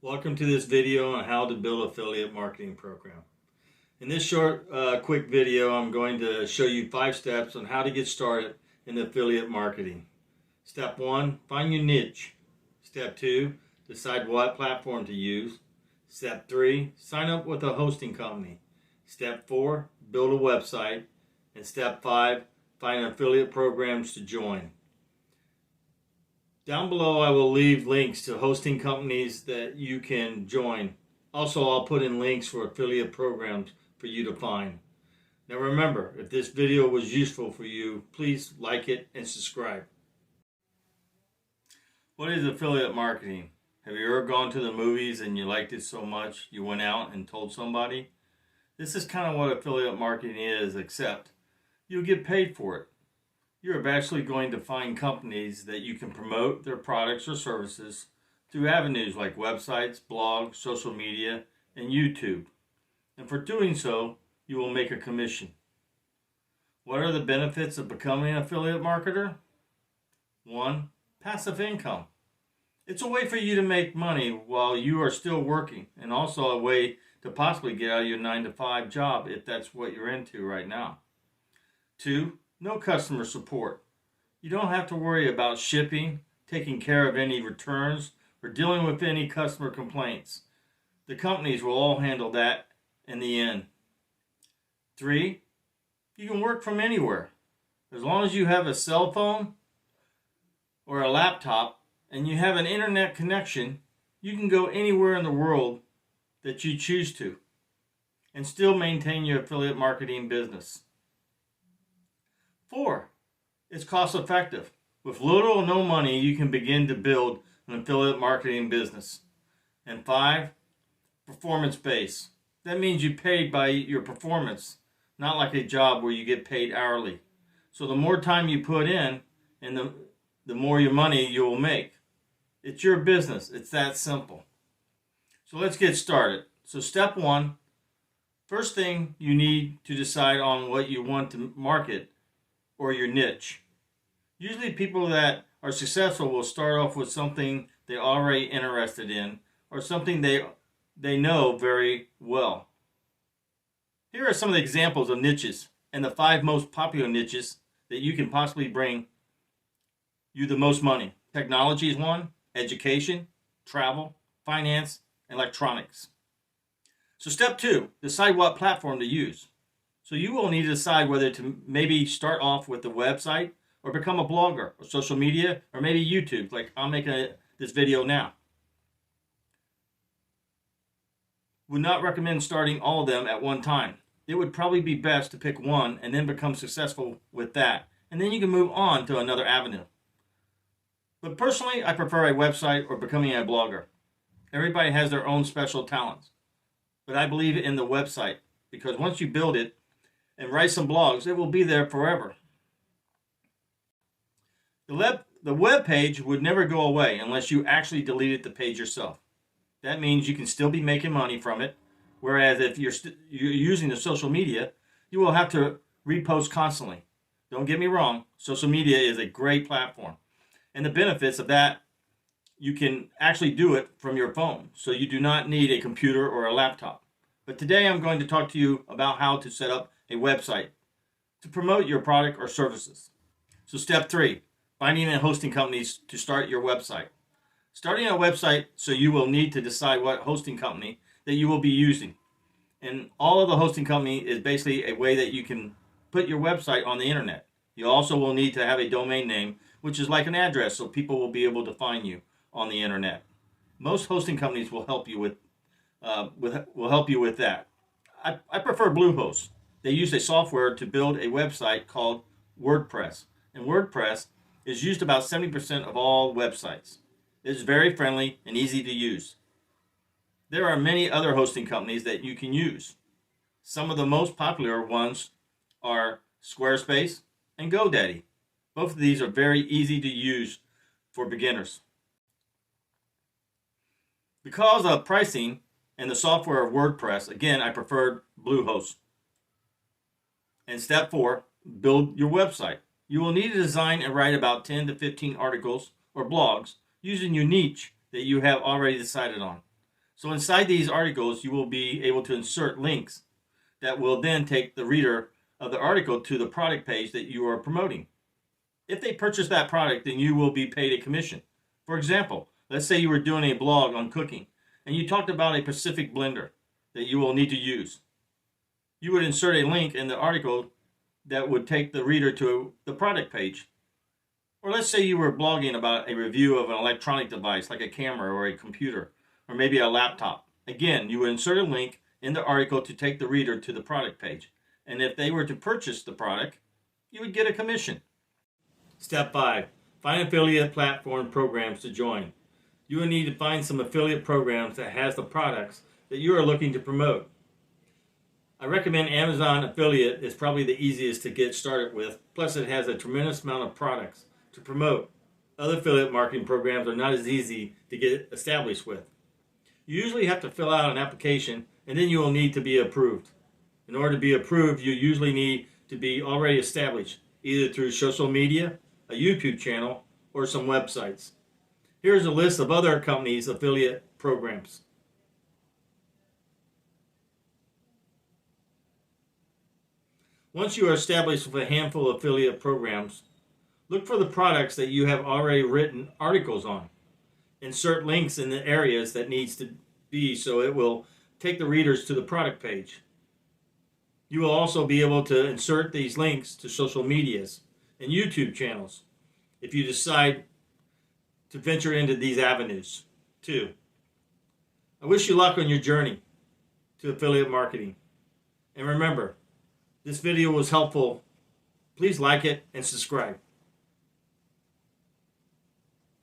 Welcome to this video on how to build affiliate marketing program. In this short, quick video, I'm going to show you 5 steps on how to get started in affiliate marketing. Step 1, find your niche. Step 2, decide what platform to use. Step 3, sign up with a hosting company. Step 4, build a website. And step 5, find affiliate programs to join. Down below I will leave links to hosting companies that you can join. Also, I'll put in links for affiliate programs for you to find. Now remember, if this video was useful for you, please like it and subscribe. What is affiliate marketing? Have you ever gone to the movies and you liked it so much you went out and told somebody? This is kind of what affiliate marketing is, except you'll get paid for it. You're actually going to find companies that you can promote their products or services through avenues like websites, blogs, social media, and YouTube. And for doing so, you will make a commission. What are the benefits of becoming an affiliate marketer? 1. Passive income. It's a way for you to make money while you are still working, and also a way to possibly get out of your 9-to-5 job if that's what you're into right now. 2. No customer support. You don't have to worry about shipping, taking care of any returns, or dealing with any customer complaints. The companies will all handle that in the end. 3. You can work from anywhere. As long as you have a cell phone or a laptop and you have an internet connection, you can go anywhere in the world that you choose to and still maintain your affiliate marketing business. 4. It's cost effective. With little or no money, you can begin to build an affiliate marketing business. And 5. Performance based. That means you paid by your performance, not like a job where you get paid hourly. So the more time you put in, and the more your money you will make. It's your business. It's that simple. So let's get started. So step 1, first thing you need to decide on what you want to market or your niche. Usually people that are successful will start off with something they're already interested in or something they know very well. Here are some of the examples of niches and the 5 most popular niches that you can possibly bring you the most money. Technology is one, education, travel, finance, electronics. So step 2, decide what platform to use. So you will need to decide whether to maybe start off with a website or become a blogger or social media or maybe YouTube, like I'm making this video now. Would not recommend starting all of them at one time. It would probably be best to pick one and then become successful with that, and then you can move on to another avenue. But personally, I prefer a website or becoming a blogger. Everybody has their own special talents, but I believe in the website because once you build it and write some blogs, it will be there forever. The web page would never go away unless you actually deleted the page yourself. That means you can still be making money from it, whereas if you're using the social media, you will have to repost constantly. Don't get me wrong, social media is a great platform. And the benefits of that, you can actually do it from your phone, so you do not need a computer or a laptop. But today I'm going to talk to you about how to set up a website to promote your product or services. So step 3, finding and hosting companies to start your website. Starting a website, so you will need to decide what hosting company that you will be using. And all of the hosting company is basically a way that you can put your website on the internet. You also will need to have a domain name, which is like an address, so people will be able to find you on the internet. Most hosting companies will help you with that. I prefer Bluehost. They use a software to build a website called WordPress. And WordPress is used about 70% of all websites. It is very friendly and easy to use. There are many other hosting companies that you can use. Some of the most popular ones are Squarespace and GoDaddy. Both of these are very easy to use for beginners. Because of pricing and the software of WordPress, again, I preferred Bluehost. And step 4, build your website. You will need to design and write about 10 to 15 articles or blogs using your niche that you have already decided on. So inside these articles, you will be able to insert links that will then take the reader of the article to the product page that you are promoting. If they purchase that product, then you will be paid a commission. For example, let's say you were doing a blog on cooking and you talked about a Pacific blender that you will need to use. You would insert a link in the article that would take the reader to the product page. Or let's say you were blogging about a review of an electronic device like a camera or a computer or maybe a laptop. Again, you would insert a link in the article to take the reader to the product page. And if they were to purchase the product, you would get a commission. Step 5. Find affiliate platform programs to join. You will need to find some affiliate programs that has the products that you are looking to promote. I recommend Amazon Affiliate is probably the easiest to get started with, plus it has a tremendous amount of products to promote. Other affiliate marketing programs are not as easy to get established with. You usually have to fill out an application and then you will need to be approved. In order to be approved, you usually need to be already established, either through social media, a YouTube channel, or some websites. Here's a list of other companies' affiliate programs. Once you are established with a handful of affiliate programs, look for the products that you have already written articles on. Insert links in the areas that needs to be so it will take the readers to the product page. You will also be able to insert these links to social medias and YouTube channels if you decide to venture into these avenues. 2. I wish you luck on your journey to affiliate marketing. And remember, this video was helpful. Please like it and subscribe.